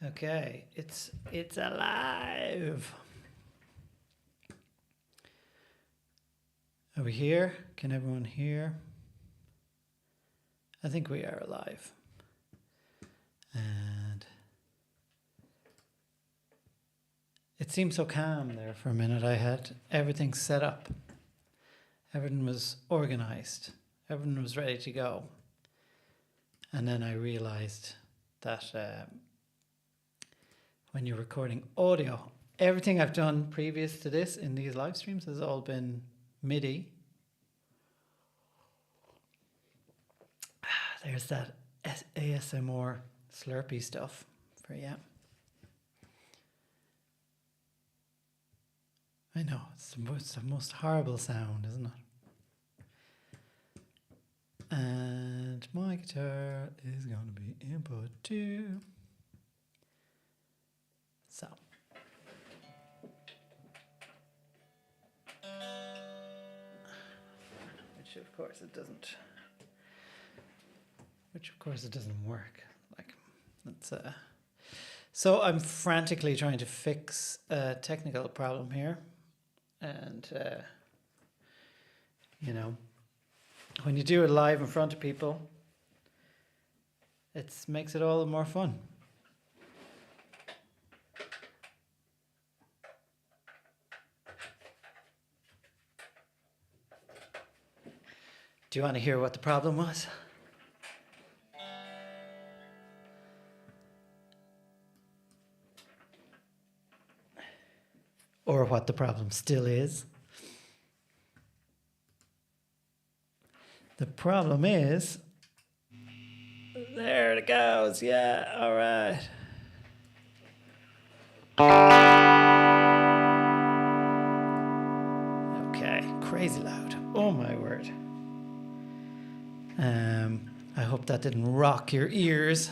Okay, it's alive. Are we here? Can everyone hear? I think we are alive. And it seemed so calm there for a minute. I had everything set up. Everything was organized. Everything was ready to go. And then I realized that when you're recording audio, everything I've done previous to this in these live streams has all been MIDI. There's that ASMR slurpy stuff for you. I know, it's the most horrible sound, isn't it? And my guitar is going to be input 2. So. Which of course it doesn't work. Like, that's so I'm frantically trying to fix a technical problem here. And, you know, when you do it live in front of people, it makes it all the more fun. Do you want to hear what the problem was? Or what the problem still is? The problem is, there it goes, yeah, all right. Okay, crazy loud, oh my word. I hope that didn't rock your ears.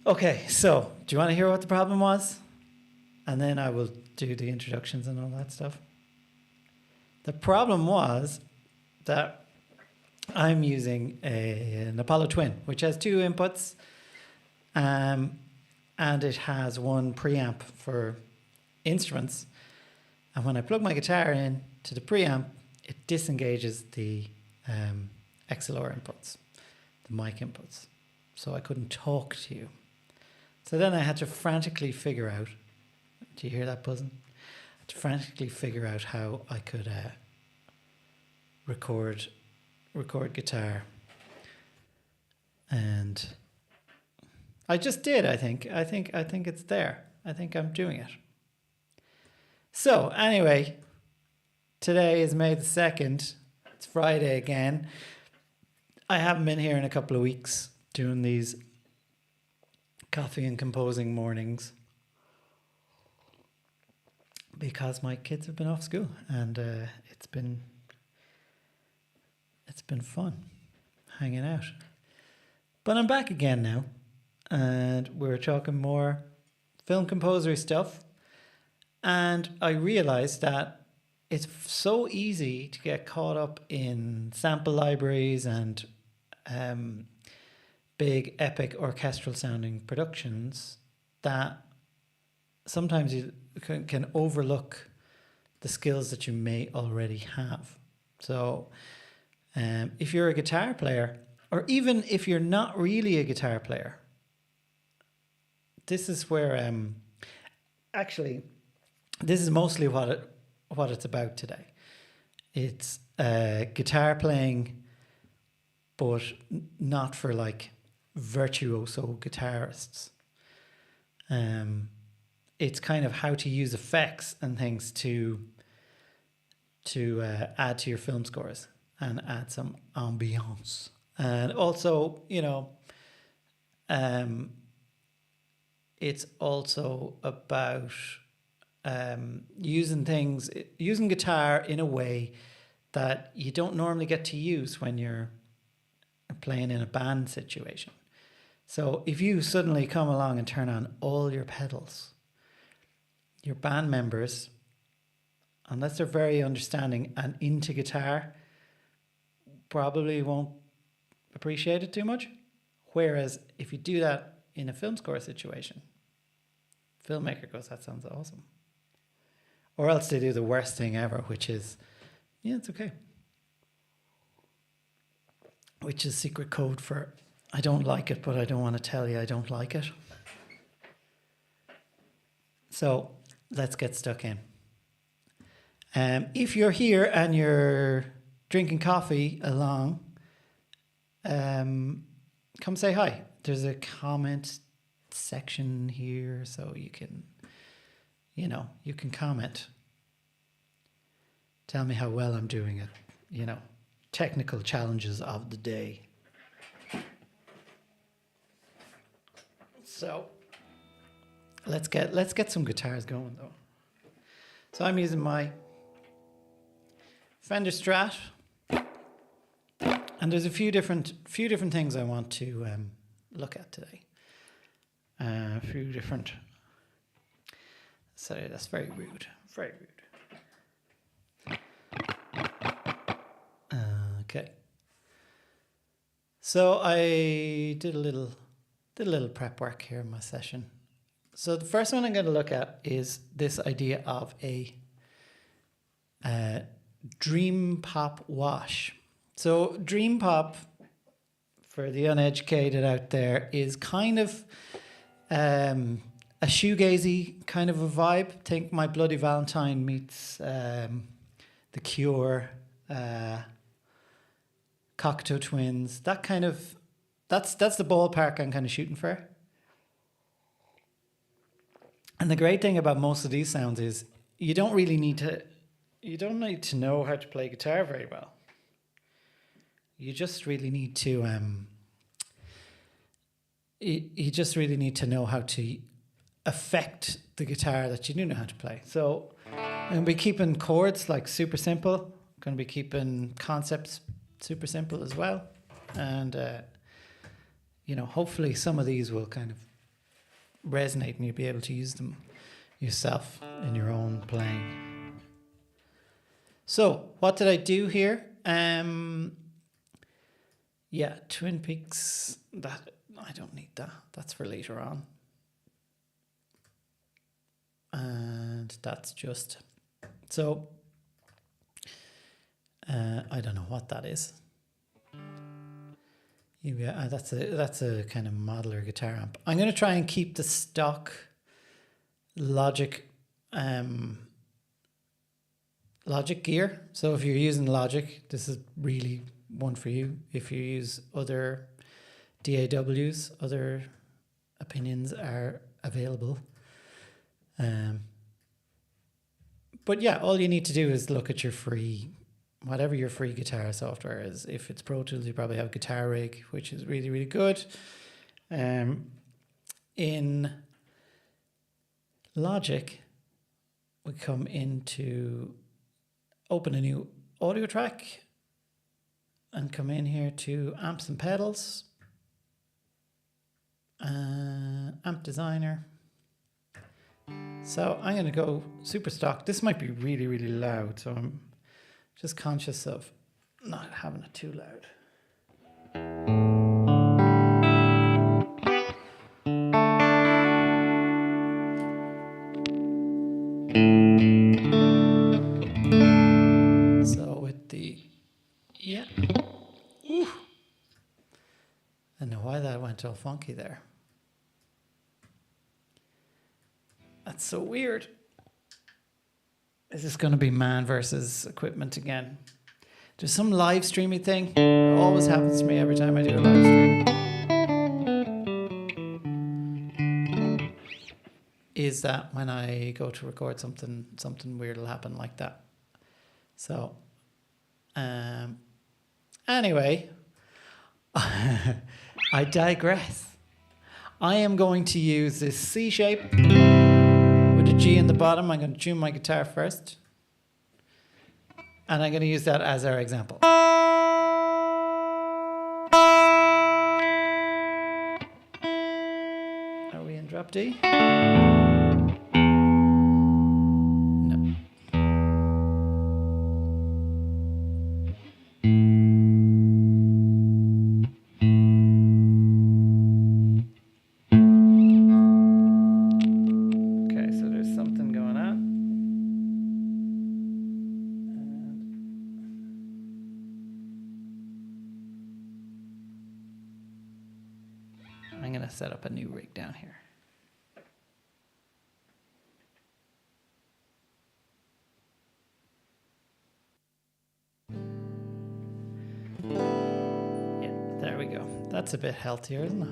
Okay, so, do you want to hear what the problem was? And then I will do the introductions and all that stuff. The problem was that I'm using an Apollo Twin, which has 2 inputs, and it has 1 preamp for instruments. And when I plug my guitar in to the preamp, it disengages the XLR inputs, the mic inputs. So I couldn't talk to you. So then I had to frantically figure out, do you hear that buzzing? I had to frantically figure out how I could record guitar. And I just did, I think it's there. I think I'm doing it. So anyway, today is May the 2nd. It's Friday again. I haven't been here in a couple of weeks doing these coffee and composing mornings because my kids have been off school, and it's been fun hanging out. But I'm back again now, and we're talking more film composery stuff. And I realized that it's so easy to get caught up in sample libraries and big epic orchestral sounding productions that sometimes you can overlook the skills that you may already have. So if you're a guitar player, or even if you're not really a guitar player, this is where actually this is mostly what it's about today. It's guitar playing, but not for like virtuoso guitarists. It's kind of how to use effects and things to add to your film scores and add some ambiance. And also, you know, it's also about using guitar in a way that you don't normally get to use when you're playing in a band situation. So if you suddenly come along and turn on all your pedals, your band members, unless they're very understanding and into guitar, probably won't appreciate it too much. Whereas if you do that in a film score situation. Filmmaker goes, that sounds awesome. Or else they do the worst thing ever, which is, yeah, it's okay. Which is secret code for, I don't like it, but I don't want to tell you I don't like it. So let's get stuck in. If you're here and you're drinking coffee along, come say hi. There's a comment section here, so you can, you can comment. Tell me how well I'm doing it, technical challenges of the day. So let's get some guitars going though. So I'm using my Fender Strat, and there's a few different things I want to look at today. A few different. Sorry, that's very rude. Very rude. Okay. So I did a little prep work here in my session. So the first one I'm going to look at is this idea of a dream pop wash. So dream pop, for the uneducated out there, is kind of a shoegazy kind of a vibe. Think My Bloody Valentine meets The Cure, Cocteau Twins. That kind of that's the ballpark I'm kind of shooting for. And the great thing about most of these sounds is you don't need to know how to play guitar very well. You just really need to know how to affect the guitar that you do know how to play. So I'm going to be keeping chords like super simple. I'm going to be keeping concepts super simple as well. And, hopefully some of these will kind of resonate and you'll be able to use them yourself in your own playing. So what did I do here? Twin Peaks, that I don't need that. That's for later on. And that's just, so I don't know what that is. Yeah, that's a kind of modeler guitar amp. I'm going to try and keep the stock Logic gear. So if you're using Logic, this is really one for you. If you use other DAWs, other opinions are available. But yeah, all you need to do is look at your whatever your free guitar software is. If it's Pro Tools, you probably have Guitar Rig, which is really, really good. In Logic, we come into open a new audio track and come in here to amps and pedals, amp designer. So I'm going to go super stock. This might be really, really loud, so I'm just conscious of not having it too loud. So with the, yeah. Ooh. I don't know why that went all funky there. That's so weird. Is this going to be man versus equipment again? There's some live streaming thing. It always happens to me every time I do a live stream. Is that when I go to record something weird will happen like that. So, anyway, I digress. I am going to use this C shape with a G in the bottom. I'm going to tune my guitar first. And I'm going to use that as our example. Are we in drop D? No. to set up a new rig down here. Yeah, there we go. That's a bit healthier, isn't it?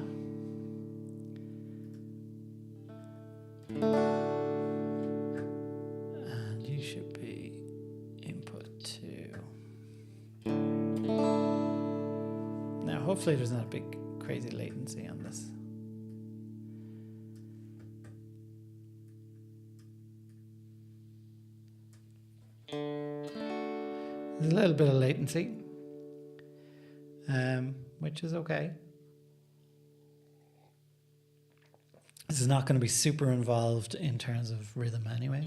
And you should be input 2. Now, hopefully there's not a big crazy latency on this. There's a little bit of latency, which is okay. This is not going to be super involved in terms of rhythm anyway.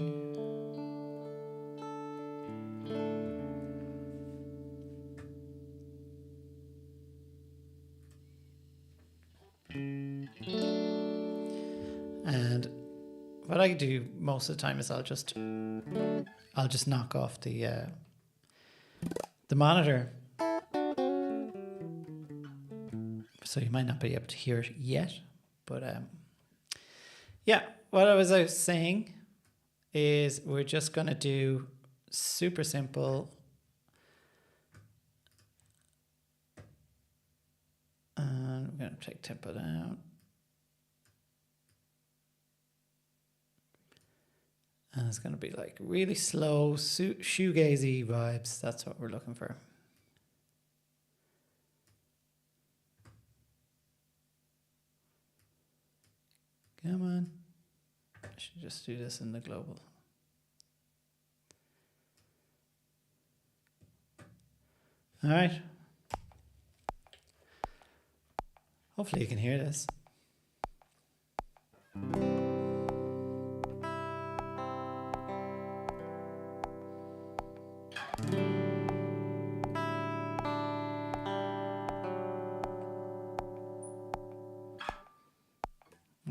And what I do most of the time is I'll just knock off the monitor, so you might not be able to hear it yet, but yeah, what I was saying is we're just going to do super simple and we're going to take tempo down. And it's going to be like really slow, shoegazy vibes. That's what we're looking for. Come on. I should just do this in the global. All right. Hopefully you can hear this.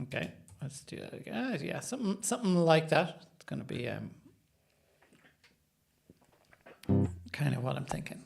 Okay, let's do that again. Yeah, something like that. It's going to be kind of what I'm thinking.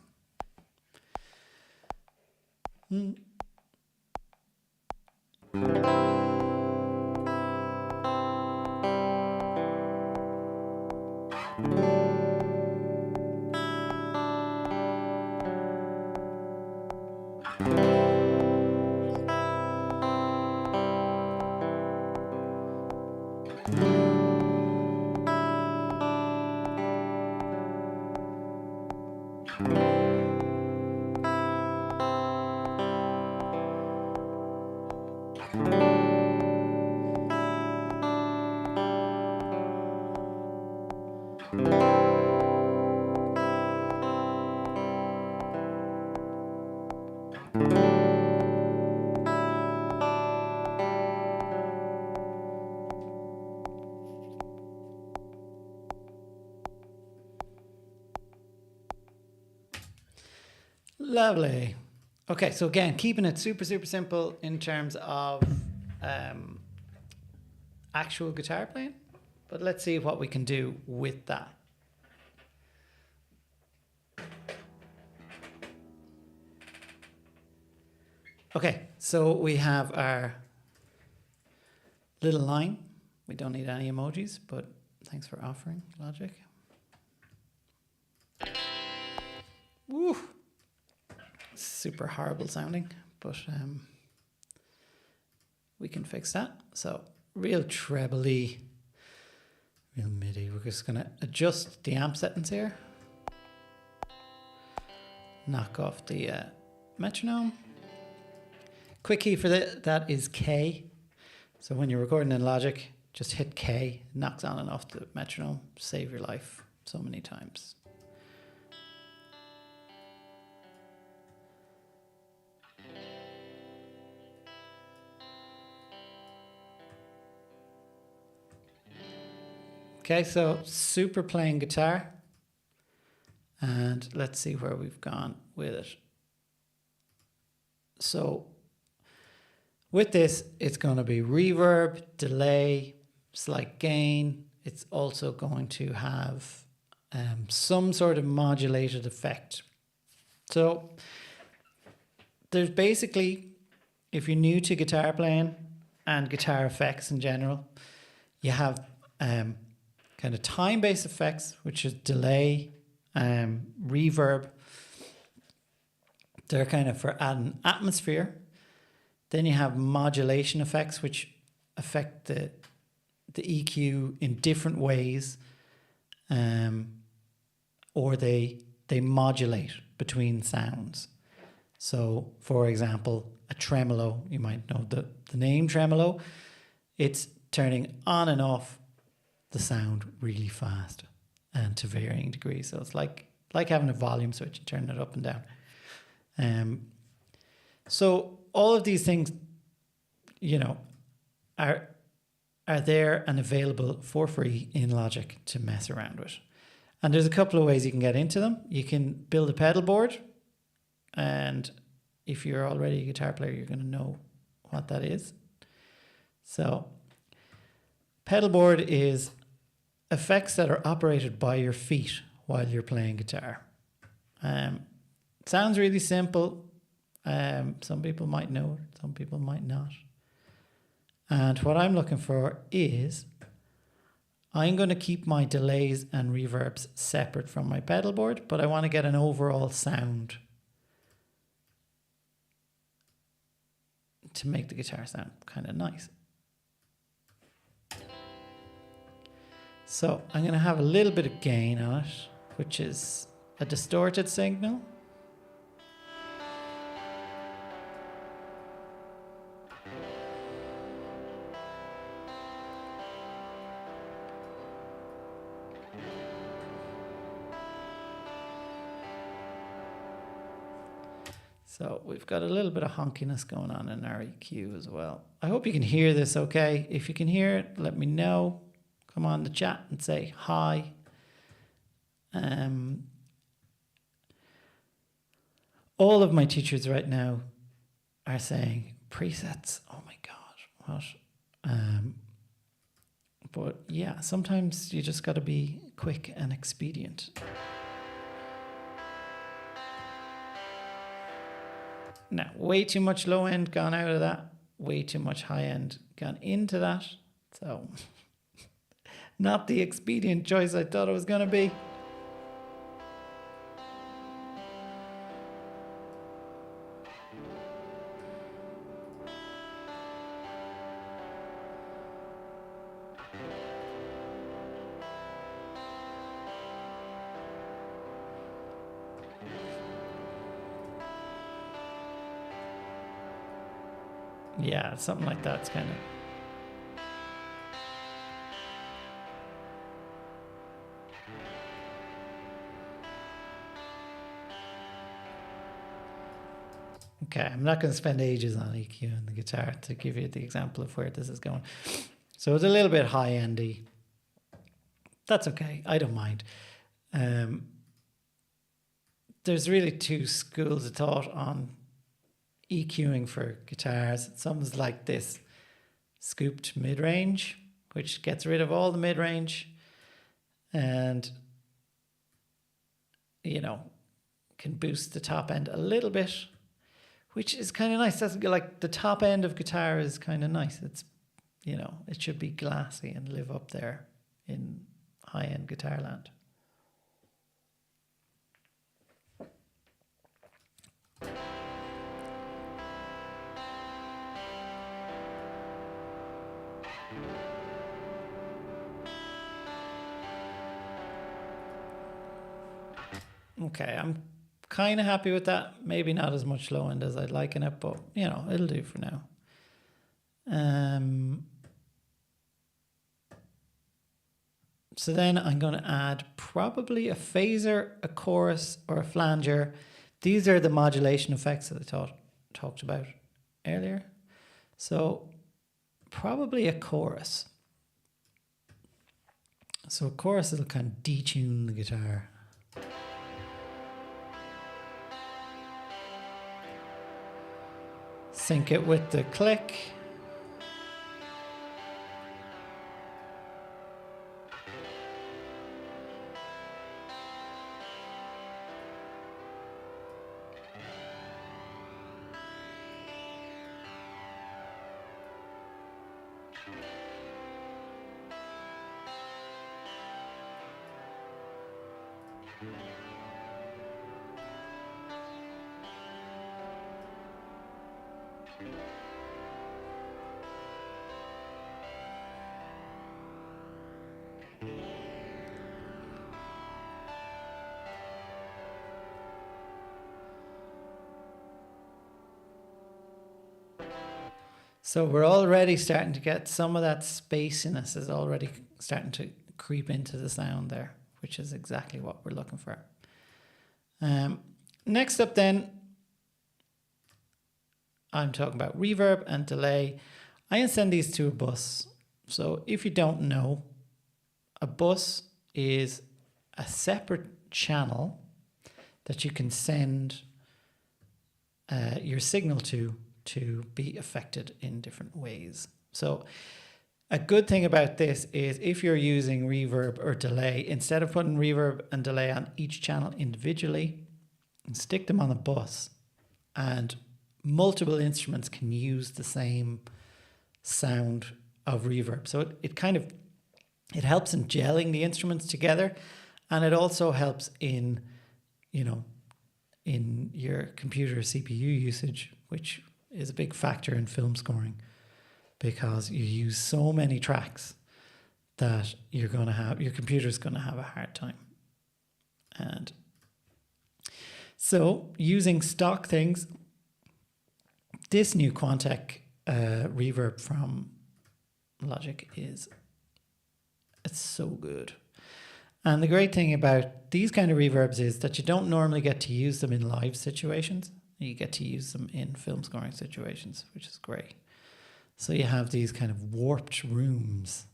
Lovely. Okay, so again, keeping it super simple in terms of actual guitar playing, but let's see what we can do with that. Okay, so we have our little line. We don't need any emojis, but thanks for offering, Logic. Woo! Super horrible sounding, but we can fix that. So real trebly, real MIDI. We're just going to adjust the amp settings here. Knock off the metronome. Quick key for that is K. So when you're recording in Logic, just hit K. It knocks on and off the metronome. Save your life so many times. Okay, so super playing guitar. And let's see where we've gone with it. So with this, it's going to be reverb, delay, slight gain. It's also going to have some sort of modulated effect. So there's basically, if you're new to guitar playing, and guitar effects in general. You have kind of time-based effects, which is delay, reverb. They're kind of for adding atmosphere. Then you have modulation effects, which affect the EQ in different ways, or they modulate between sounds. So, for example, a tremolo, you might know the name tremolo. It's turning on and off the sound really fast and to varying degrees. So it's like having a volume switch and turning it up and down. So all of these things, you know, are there and available for free in Logic to mess around with. And there's a couple of ways you can get into them. You can build a pedal board, and if you're already a guitar player, you're going to know what that is. So pedal board is effects that are operated by your feet while you're playing guitar. Sounds really simple. Some people might know it, some people might not. And what I'm looking for is, I'm going to keep my delays and reverbs separate from my pedal board, but I want to get an overall sound to make the guitar sound kind of nice. So I'm going to have a little bit of gain on it, which is a distorted signal. So we've got a little bit of honkiness going on in our EQ as well. I hope you can hear this okay. If you can hear it, let me know. Come on the chat and say hi. All of my teachers right now are saying presets. Oh my God, what? But yeah, sometimes you just got to be quick and expedient. Now, way too much low end gone out of that. Way too much high end gone into that. So, not the expedient choice I thought it was going to be. Yeah, something like that's kind of... Okay, I'm not going to spend ages on EQ and the guitar to give you the example of where this is going. So it's a little bit high-endy. That's okay, I don't mind. There's really two schools of thought on EQing for guitars. Some's like this scooped mid-range, which gets rid of all the mid-range and, you know, can boost the top end a little bit, which is kind of nice. That's like the top end of guitar is kind of nice. It's, you know, it should be glassy and live up there in high-end guitar land. Okay, I'm kind of happy with that. Maybe not as much low end as I'd like in it, but you know, it'll do for now. So then I'm going to add probably a phaser, a chorus, or a flanger. These are the modulation effects that I talked about earlier. So probably a chorus. So a chorus will kind of detune the guitar. Sync it with the click. So we're already starting to get some of that spaciness is already starting to creep into the sound there, which is exactly what we're looking for. Next up then, I'm talking about reverb and delay. I can send these to a bus. So if you don't know, a bus is a separate channel that you can send your signal to be affected in different ways. So a good thing about this is if you're using reverb or delay, instead of putting reverb and delay on each channel individually, stick them on a bus, and multiple instruments can use the same sound of reverb. So it helps in gelling the instruments together, and it also helps in, in your computer CPU usage, which is a big factor in film scoring, because you use so many tracks that your computer's going to have a hard time. And so using stock things, this new Quantec reverb from Logic it's so good. And the great thing about these kind of reverbs is that you don't normally get to use them in live situations. You get to use them in film scoring situations, which is great. So you have these kind of warped rooms.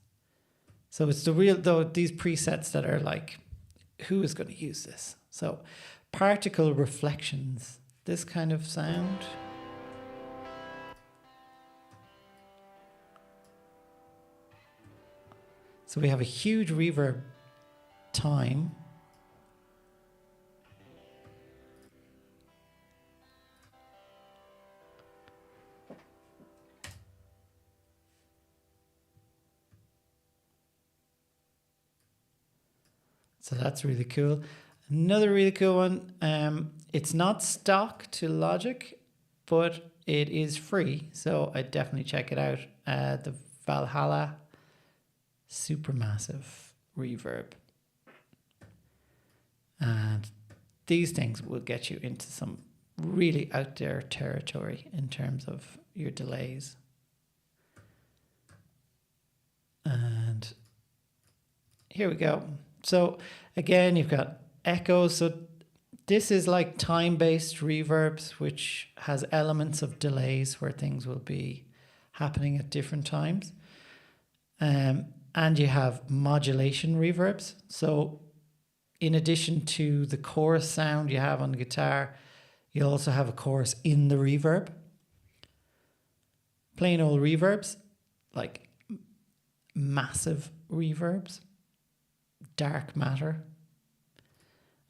So it's these presets that are like, who is going to use this? So particle reflections, this kind of sound. So we have a huge reverb time. So that's really cool. Another really cool one, it's not stock to Logic, but it is free, so I'd definitely check it out. The Valhalla Supermassive Reverb. And these things will get you into some really out there territory in terms of your delays. And here we go. So again, you've got echoes. So this is like time-based reverbs, which has elements of delays where things will be happening at different times. And you have modulation reverbs. So in addition to the chorus sound you have on the guitar, you also have a chorus in the reverb. Plain old reverbs, like massive reverbs. Dark matter.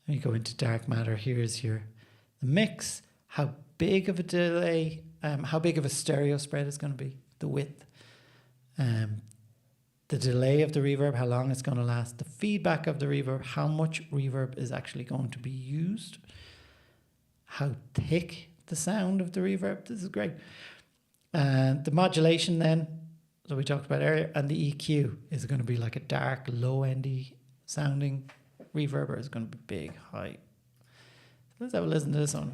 When you go into dark matter, here's the mix, how big of a delay, how big of a stereo spread is going to be, the width, the delay of the reverb, how long it's going to last, the feedback of the reverb, how much reverb is actually going to be used, how thick the sound of the reverb. This is great. And the modulation then, that we talked about earlier, and the EQ, is it going to be like a dark, low-endy sounding reverb, or is it going to be big, high? Let's have a listen to this one.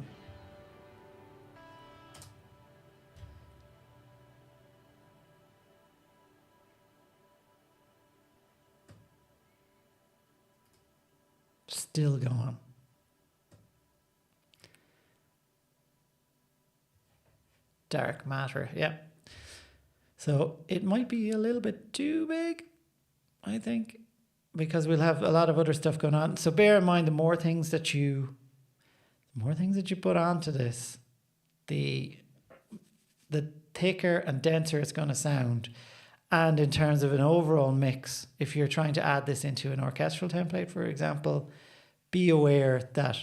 Still going. Dark matter, yeah. So it might be a little bit too big, I think, because we'll have a lot of other stuff going on. So bear in mind, the more things that you put onto this, the thicker and denser it's going to sound. And in terms of an overall mix, if you're trying to add this into an orchestral template, for example, be aware that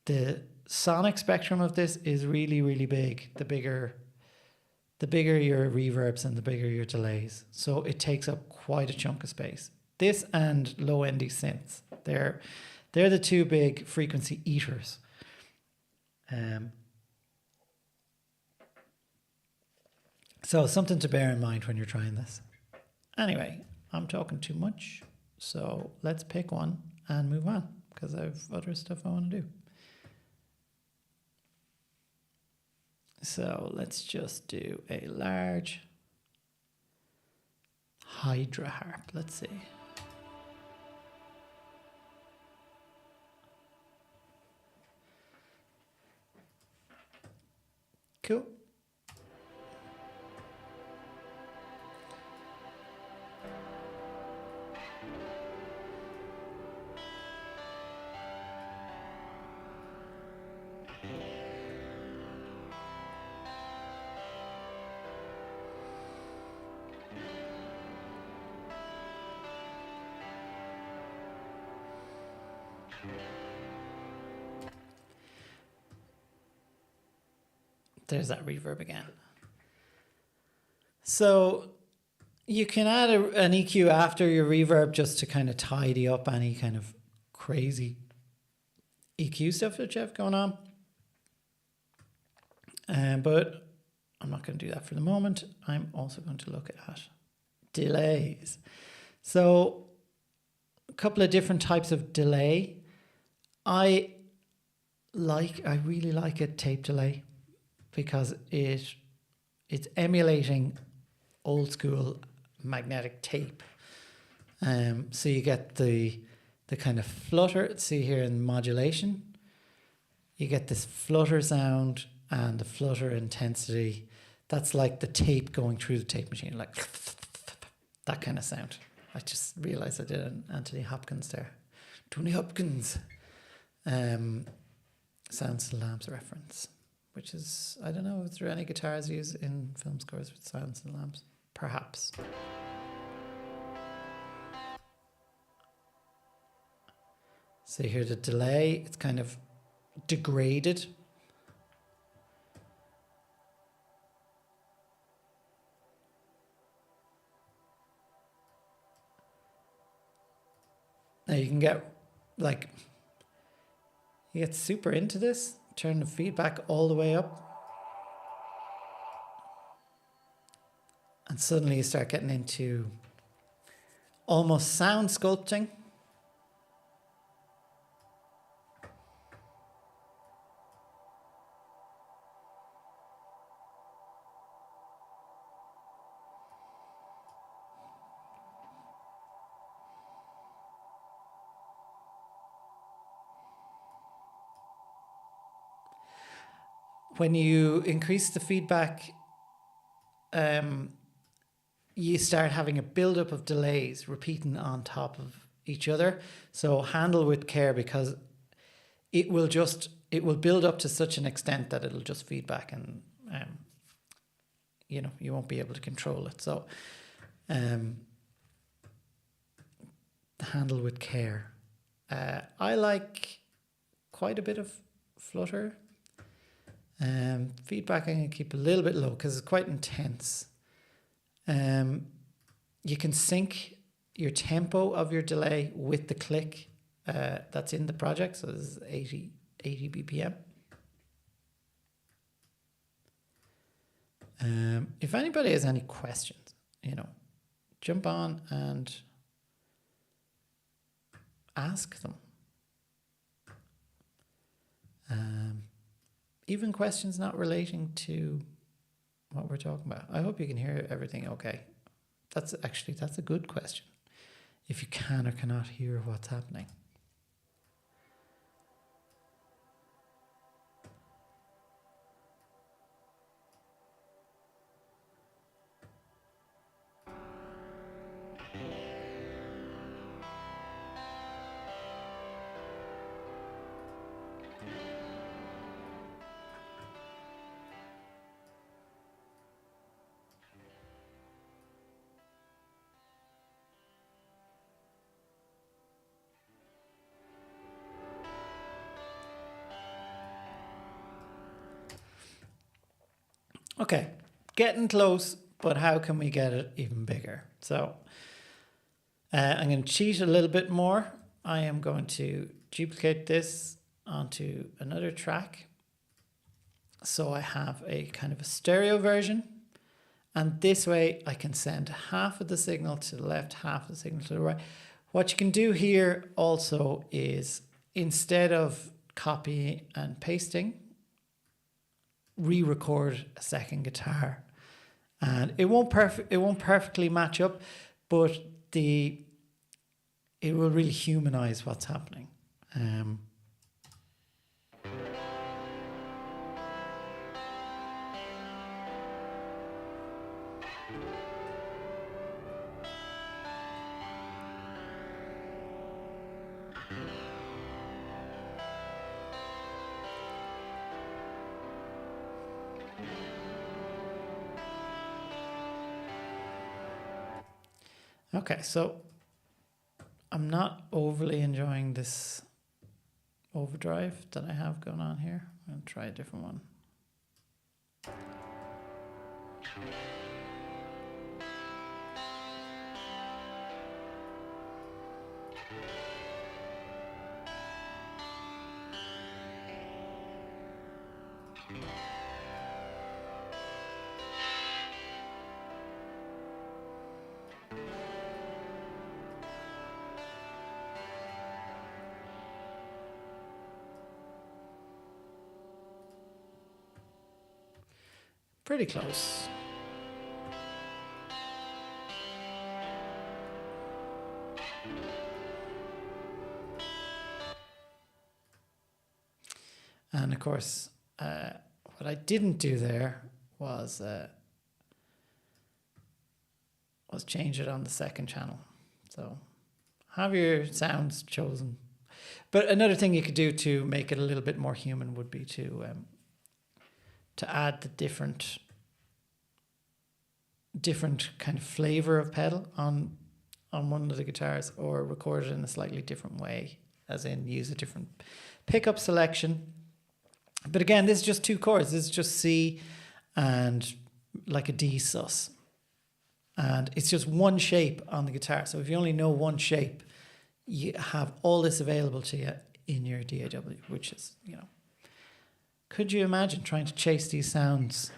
the sonic spectrum of this is really, really big. The bigger the bigger your reverbs and the bigger your delays. So it takes up quite a chunk of space. This and low-endy synths, they're the two big frequency eaters. So something to bear in mind when you're trying this. Anyway, I'm talking too much, so let's pick one and move on, because I have other stuff I want to do. So let's just do a large Hydra harp. Let's see. Cool. There's that reverb again. So you can add an EQ after your reverb just to kind of tidy up any kind of crazy EQ stuff that you have going on. But I'm not going to do that for the moment. I'm also going to look at delays. So a couple of different types of delay. I really like a tape delay, because it's emulating old school magnetic tape. So you get the kind of flutter. See here in modulation, you get this flutter sound and the flutter intensity. That's like the tape going through the tape machine, like that kind of sound. I just realized I did an Anthony Hopkins there. Tony Hopkins. Sounds to Lamps reference, which is, I don't know if there are any guitars used in film scores with Silence and Lamps. Perhaps. So here the delay, it's kind of degraded. Now you can get like, you get super into this, turn the feedback all the way up. And suddenly you start getting into almost sound sculpting. When you increase the feedback, you start having a buildup of delays repeating on top of each other. So handle with care, because it will build up to such an extent that it'll just feedback, and you won't be able to control it. So handle with care. I like quite a bit of flutter. Feedback I'm going to keep a little bit low because it's quite intense. You can sync your tempo of your delay with the click that's in the project. So this is 80 BPM. If anybody has any questions, jump on and ask them. Even questions not relating to what we're talking about. I hope you can hear everything okay. That's a good question. If you can or cannot hear what's happening. Okay, getting close, but how can we get it even bigger? So I'm going to cheat a little bit more. I am going to duplicate this onto another track. So I have a kind of a stereo version. And this way I can send half of the signal to the left, half of the signal to the right. What you can do here also is, instead of copying and pasting, re-record a second guitar. And it won't perfectly match up, but it will really humanize what's happening. Okay, so I'm not overly enjoying this overdrive that I have going on here. I'm going to try a different one. Pretty close. And of course, what I didn't do there was change it on the second channel. So have your sounds chosen. But another thing you could do to make it a little bit more human would be to add the different kind of flavor of pedal on one of the guitars, or record it in a slightly different way, as in use a different pickup selection. But again, this is just two chords. This is just C and like a D sus. And it's just one shape on the guitar. So if you only know one shape, you have all this available to you in your DAW, which is, could you imagine trying to chase these sounds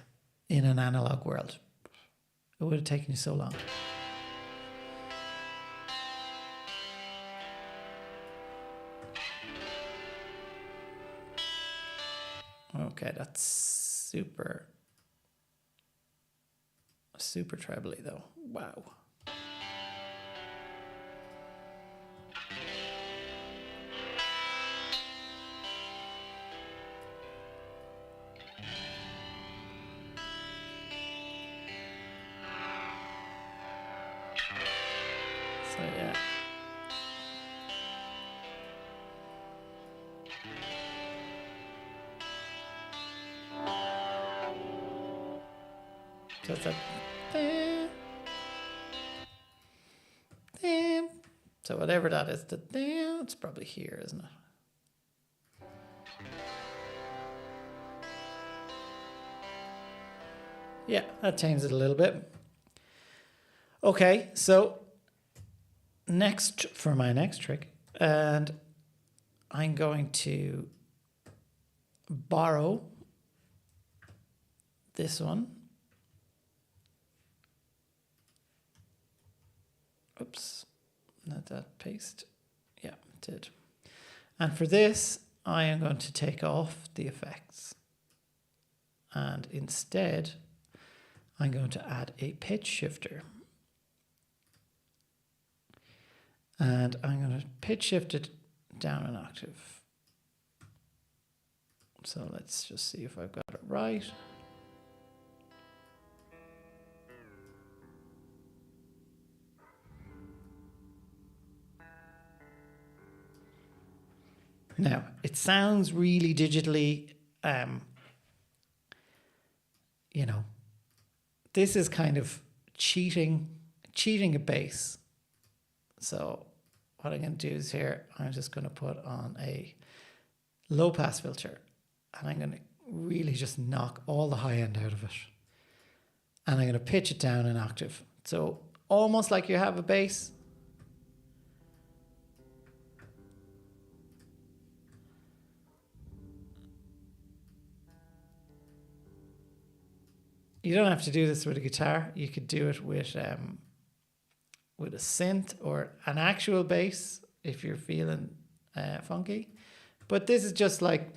in an analog world? It would have taken you so long. Okay, that's super trebly though. Wow. So yeah. So it's like, so whatever that is, it's probably here, isn't it? Yeah, that changes it a little bit. Okay, so next, for my next trick, and I'm going to borrow this one. Oops, not that paste. Yeah, it did. And for this, I am going to take off the effects. And instead, I'm going to add a pitch shifter. And I'm going to pitch shift it down an octave. So let's just see if I've got it right. Now, it sounds really digitally, this is kind of cheating a bass. So what I'm going to do is here, I'm just going to put on a low pass filter, and I'm going to really just knock all the high end out of it. and I'm going to pitch it down an octave. So almost like you have a bass. You don't have to do this with a guitar. You could do it with a synth or an actual bass if you're feeling funky. But this is just like,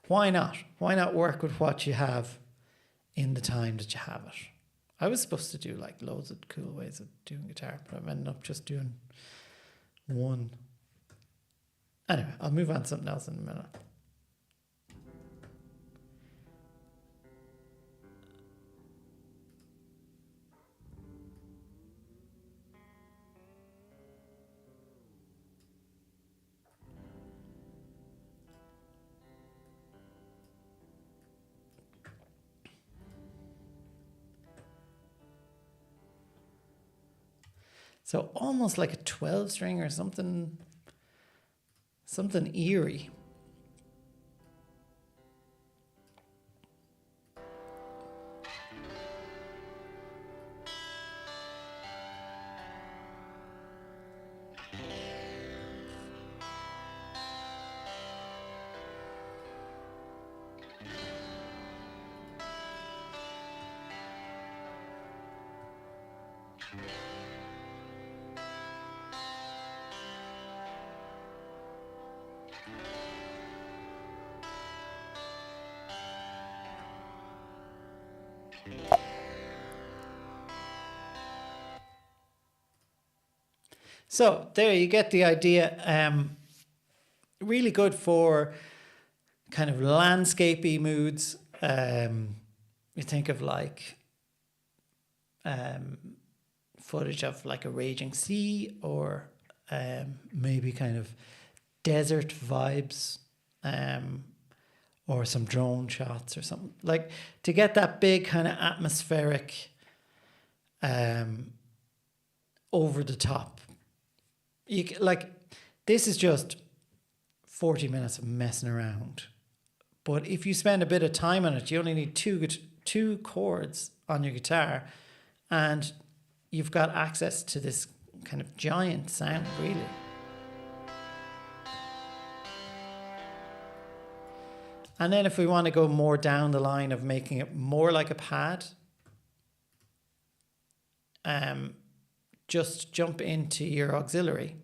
why not? Why not work with what you have in the time that you have it? I was supposed to do like loads of cool ways of doing guitar, but I've ended up just doing one. Anyway, I'll move on to something else in a minute. So almost like a 12 string or something eerie. So there you get the idea. Really good for kind of landscapey moods. You think of like footage of like a raging sea, or maybe kind of desert vibes, or some drone shots or something, like to get that big kind of atmospheric over the top. Like, this is just 40 minutes of messing around, but if you spend a bit of time on it, you only need two chords on your guitar, and you've got access to this kind of giant sound, really. And then if we want to go more down the line of making it more like a pad, just jump into your auxiliary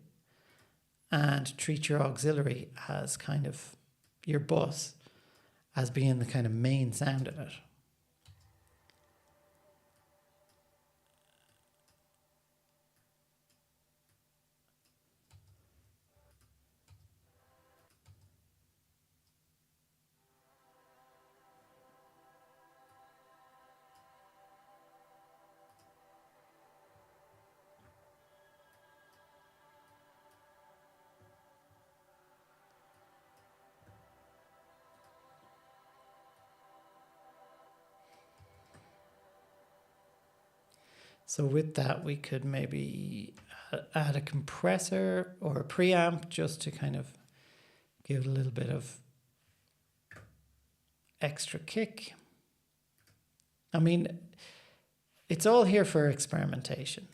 and treat your auxiliary as kind of your bus, as being the kind of main sound in it. So with that, we could maybe add a compressor or a preamp just to kind of give it a little bit of extra kick. I mean, it's all here for experimentation.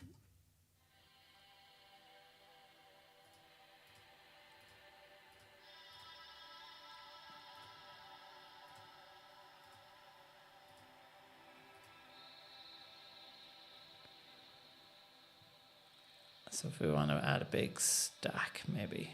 So if we want to add a big stack, maybe.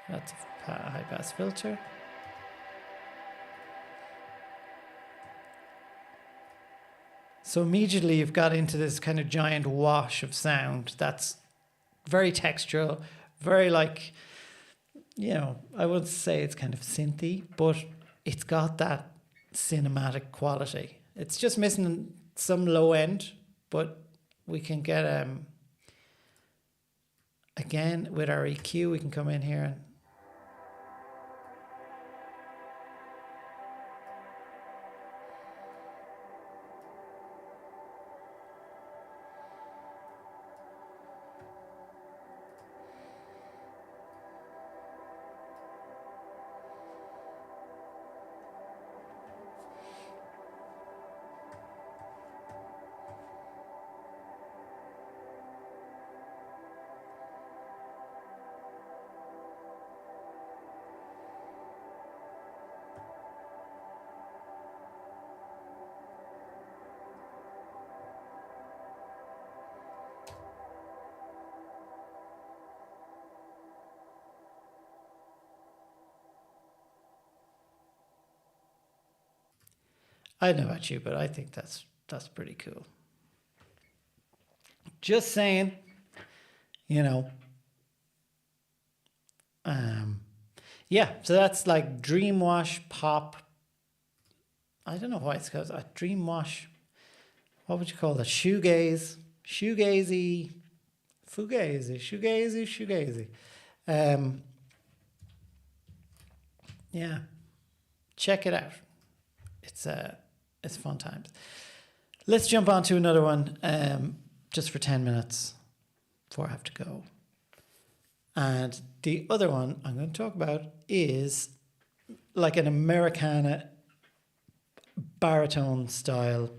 That's a high pass filter. So immediately you've got into this kind of giant wash of sound that's very textural, very like, you know, I would say it's kind of synthy, but it's got that cinematic quality. It's just missing some low end, but we can get, again, with our EQ, we can come in here and I don't know about you, but I think that's pretty cool. Just saying, you know. Yeah, so that's like dream wash pop. I don't know why it's called a dream wash. What would you call that? Shoegaze, shoegazy, fugazi, shoegazy. Yeah, check it out. It's fun times. Let's jump on to another one, just for 10 minutes before I have to go. And the other one I'm going to talk about is like an Americana baritone style.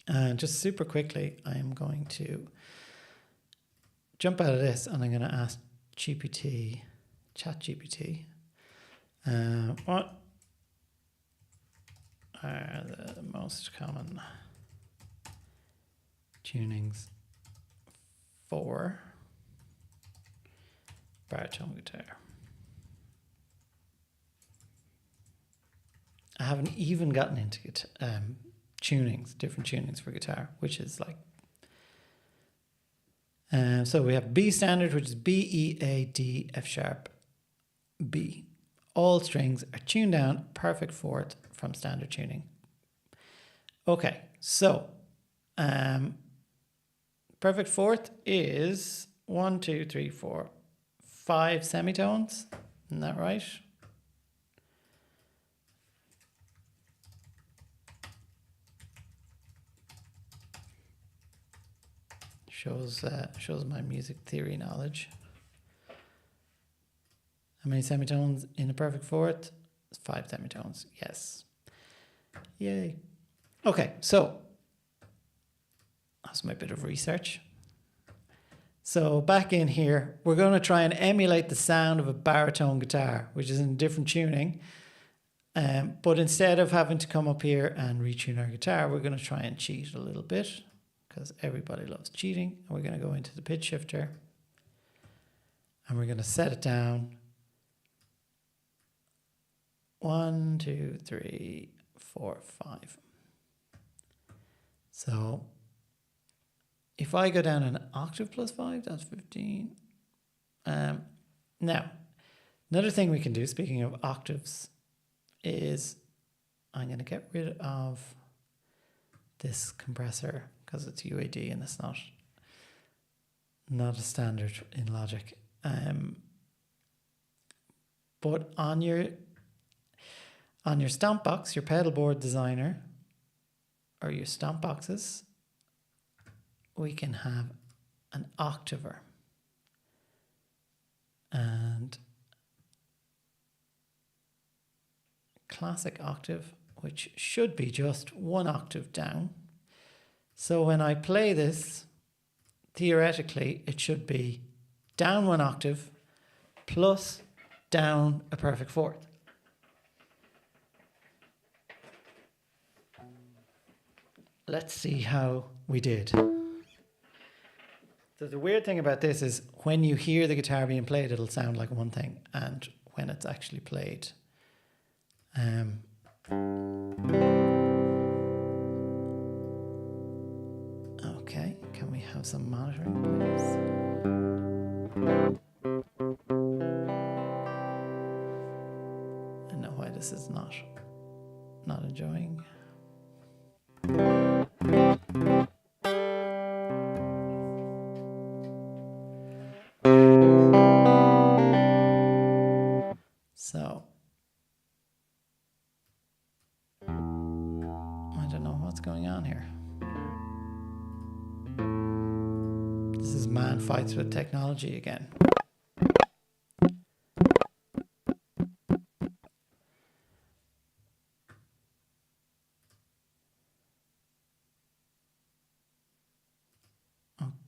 And just super quickly, I am going to jump out of this and I'm going to ask ChatGPT, what are the most common tunings for baritone guitar? I haven't even gotten into tunings, different tunings for guitar, which is like, so we have B standard, which is B, E, A, D, F sharp, B. All strings are tuned down, perfect fourth from standard tuning. Okay, so perfect fourth is 1, 2, 3, 4, 5 semitones. Isn't that right? Shows my music theory knowledge. How many semitones in a perfect fourth? 5 semitones. Yes. Yay. Okay, so that's my bit of research. So back in here, we're going to try and emulate the sound of a baritone guitar, which is in a different tuning. But instead of having to come up here and retune our guitar, we're going to try and cheat a little bit, because everybody loves cheating. And we're going to go into the pitch shifter and we're going to set it down. 1, 2, 3, 4, 5. So if I go down an octave plus 5, that's 15. Now, another thing we can do, speaking of octaves, is I'm going to get rid of this compressor because it's UAD and it's not a standard in Logic. But on your stomp box, your pedal board designer, or your stomp boxes, we can have an octaver. And classic octave, which should be just 1 octave down. So when I play this, theoretically, it should be down 1 octave plus down a perfect fourth. Let's see how we did. So the weird thing about this is when you hear the guitar being played, it'll sound like one thing, and when it's actually played, okay, can we have some monitoring, please? I know why this is not enjoying. So I don't know what's going on here. This is man fights with technology again.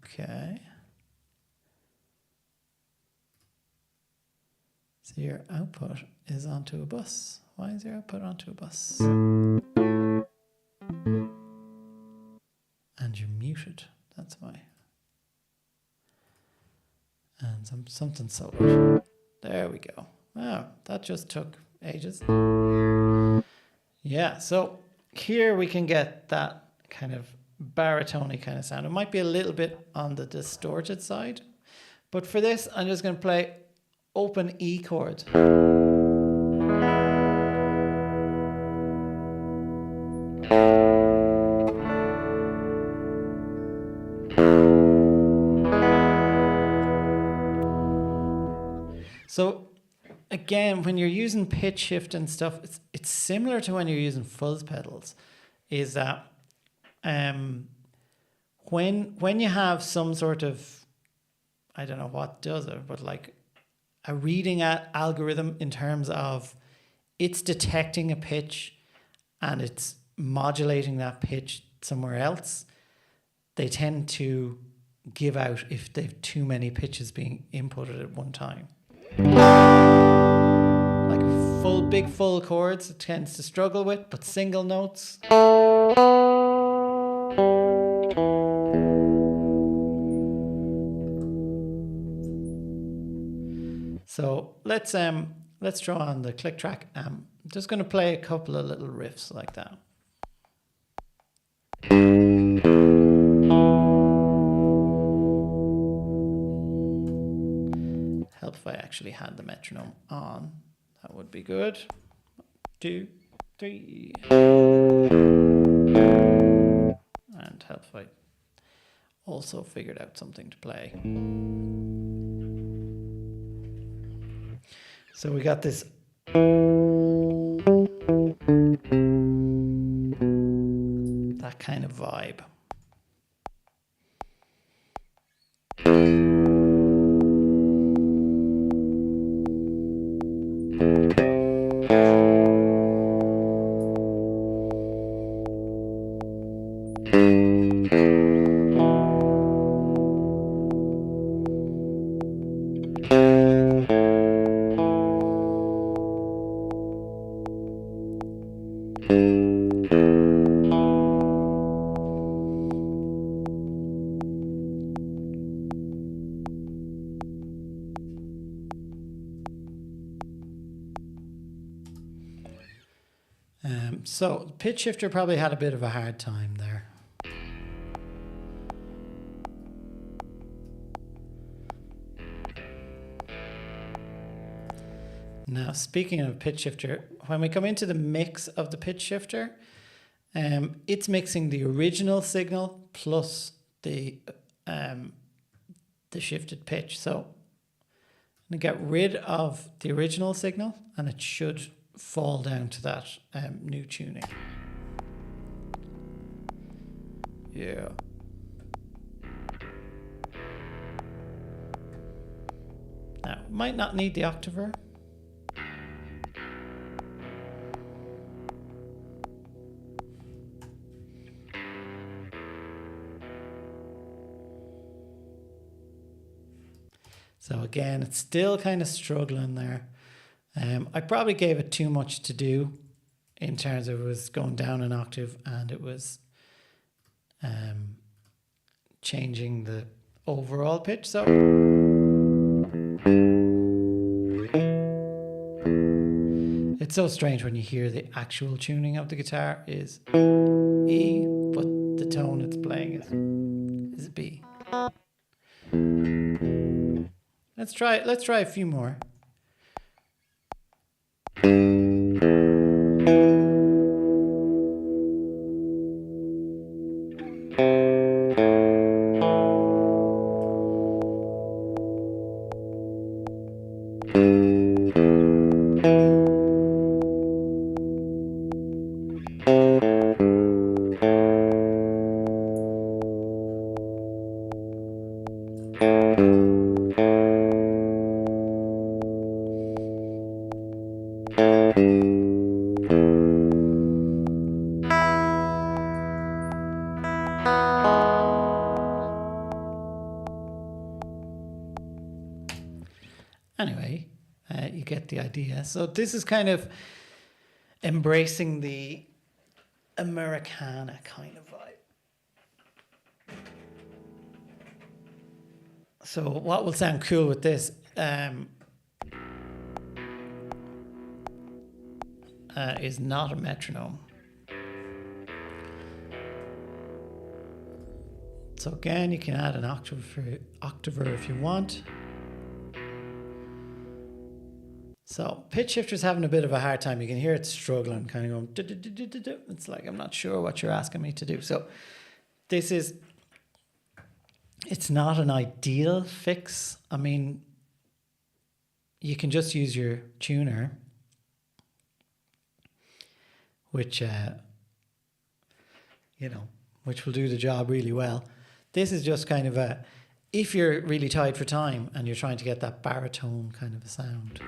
Okay. So your output is onto a bus. Why is your output onto a bus? And you're muted. That's why. And something soloed. There we go. Wow, that just took ages. Yeah, so here we can get that kind of baritone kind of sound. It might be a little bit on the distorted side, but for this, I'm just going to play open E chord. So again, when you're using pitch shift and stuff, it's similar to when you're using fuzz pedals, is that when you have some sort of, I don't know what does it, but like a reading algorithm in terms of it's detecting a pitch and it's modulating that pitch somewhere else, they tend to give out if they've too many pitches being inputted at one time. Like big full chords it tends to struggle with, but single notes. So let's throw on the click track. I'm just going to play a couple of little riffs like that. Help if I actually had the metronome on. That would be good. 1, 2, 3. And help if I also figured out something to play. So we got this. That kind of vibe. So pitch shifter probably had a bit of a hard time there. Now, speaking of pitch shifter, when we come into the mix of the pitch shifter, it's mixing the original signal plus the shifted pitch. So I'm going to get rid of the original signal and it should fall down to that new tuning. Yeah. Now, might not need the octaver. So again, it's still kind of struggling there. I probably gave it too much to do in terms of it was going down an octave and it was changing the overall pitch. So it's so strange when you hear the actual tuning of the guitar is E, but the tone it's playing is B. Let's try a few more. Anyway, you get the idea. So this is kind of embracing the Americana kind of vibe. So what will sound cool with this? is not a metronome. So again, you can add an octaver if you want. So pitch shifter's having a bit of a hard time. You can hear it struggling, kind of going. It's like, I'm not sure what you're asking me to do. So it's not an ideal fix. I mean, you can just use your tuner, which which will do the job really well. This is just kind of if you're really tight for time and you're trying to get that baritone kind of a sound.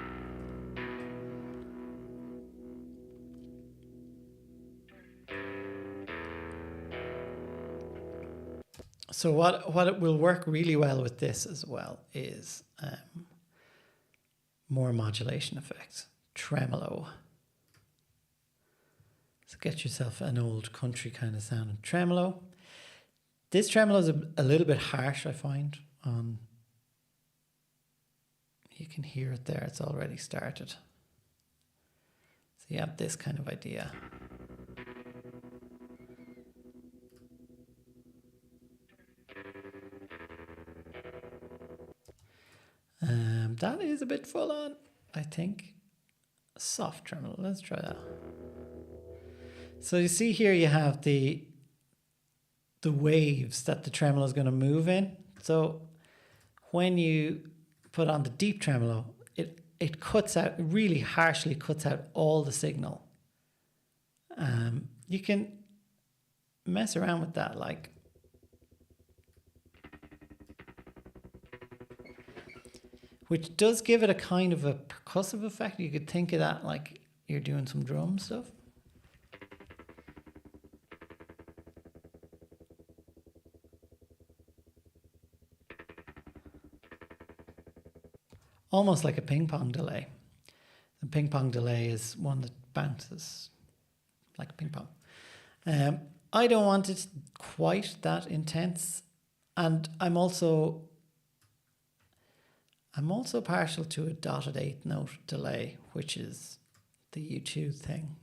So what it will work really well with this as well is more modulation effects, tremolo. So get yourself an old country kind of sound and tremolo. This tremolo is a little bit harsh, I find. You can hear it there, it's already started. So you have this kind of idea. That is a bit full on, I think. Soft tremolo, let's try that. So you see here you have the waves that the tremolo is going to move in. So when you put on the deep tremolo, it cuts out, really harshly cuts out all the signal. You can mess around with that, like. Which does give it a kind of a percussive effect. You could think of that like you're doing some drum stuff. Almost like a ping pong delay. The ping pong delay is one that bounces like a ping pong. I don't want it quite that intense, and I'm also partial to a dotted eighth note delay, which is the U2 thing.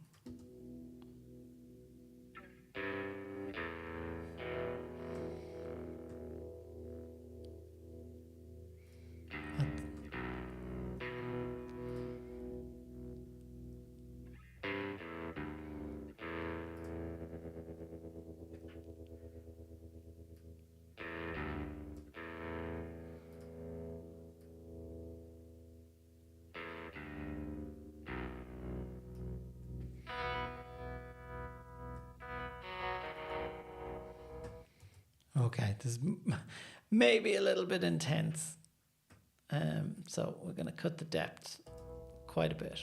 Okay, this is maybe a little bit intense. So we're going to cut the depth quite a bit.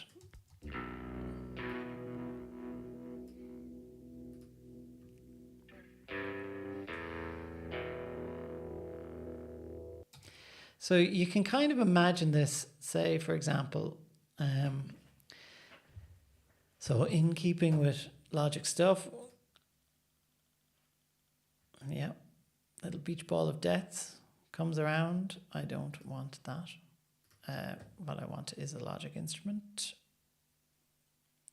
So you can kind of imagine this, say, for example, so in keeping with Logic stuff, yeah, little beach ball of death comes around. I don't want that. What I want is a Logic instrument.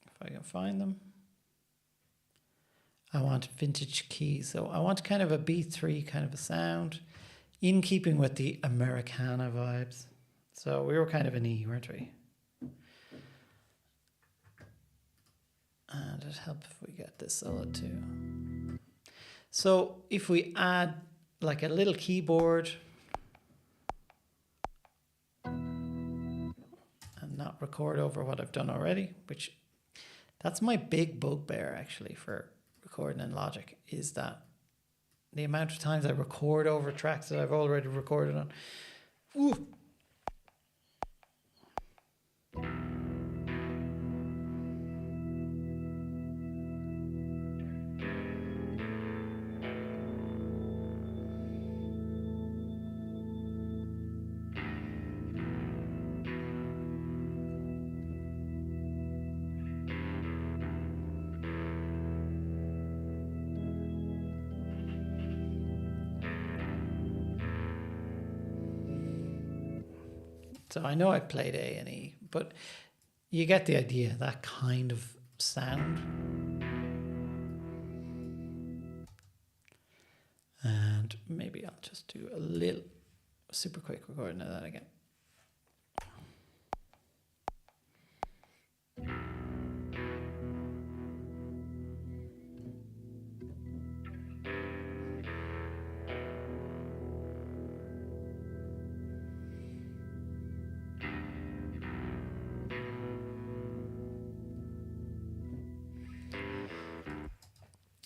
If I can find them. I want vintage keys. So I want kind of a B3 kind of a sound in keeping with the Americana vibes. So we were kind of an E, weren't we? And it'd help if we get this solid too. So if we add like a little keyboard and not record over what I've done already, which that's my big bugbear actually for recording in Logic, is that the amount of times I record over tracks that I've already recorded on. Ooh. So I know I played A and E, but you get the idea, that kind of sound. And maybe I'll just do a little super quick recording of that again.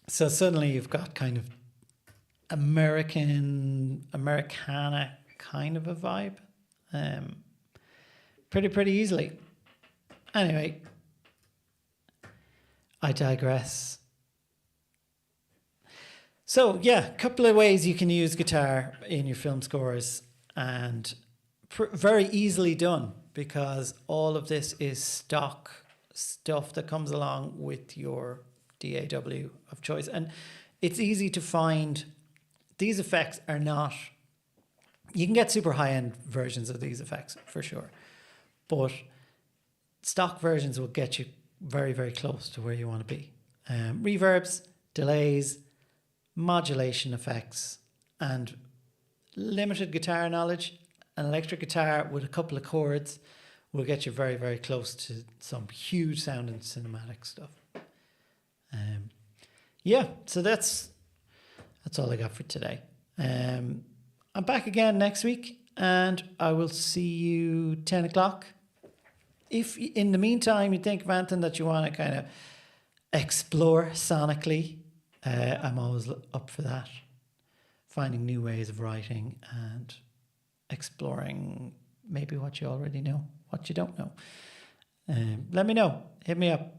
So suddenly you've got kind of Americana kind of a vibe. Pretty easily. Anyway, I digress. So yeah, a couple of ways you can use guitar in your film scores, and very easily done, because all of this is stock stuff that comes along with your DAW of choice, and it's easy to find. These effects are not, you can get super high-end versions of these effects for sure, but stock versions will get you very, very close to where you want to be. Reverbs, delays, modulation effects, and limited guitar knowledge. An electric guitar with a couple of chords will get you very, very close to some huge sounding cinematic stuff. Yeah, so that's all I got for today. I'm back again next week, and I will see you 10 o'clock. If in the meantime you think of anything that you want to kind of explore sonically, I'm always up for that. Finding new ways of writing and exploring maybe what you already know, what you don't know. Let me know. Hit me up.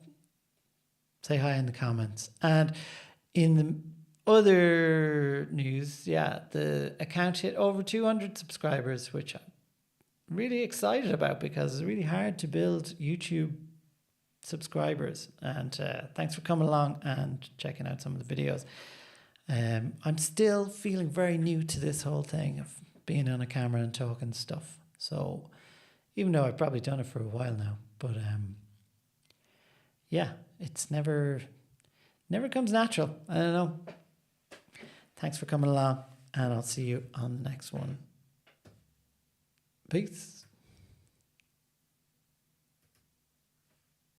Say hi in the comments. And in the other news, yeah, the account hit over 200 subscribers, which I'm really excited about, because it's really hard to build YouTube subscribers. And thanks for coming along and checking out some of the videos. I'm still feeling very new to this whole thing of being on a camera and talking stuff. So even though I've probably done it for a while now, but yeah, it's never comes natural. I don't know. Thanks for coming along, and I'll see you on the next one. Peace.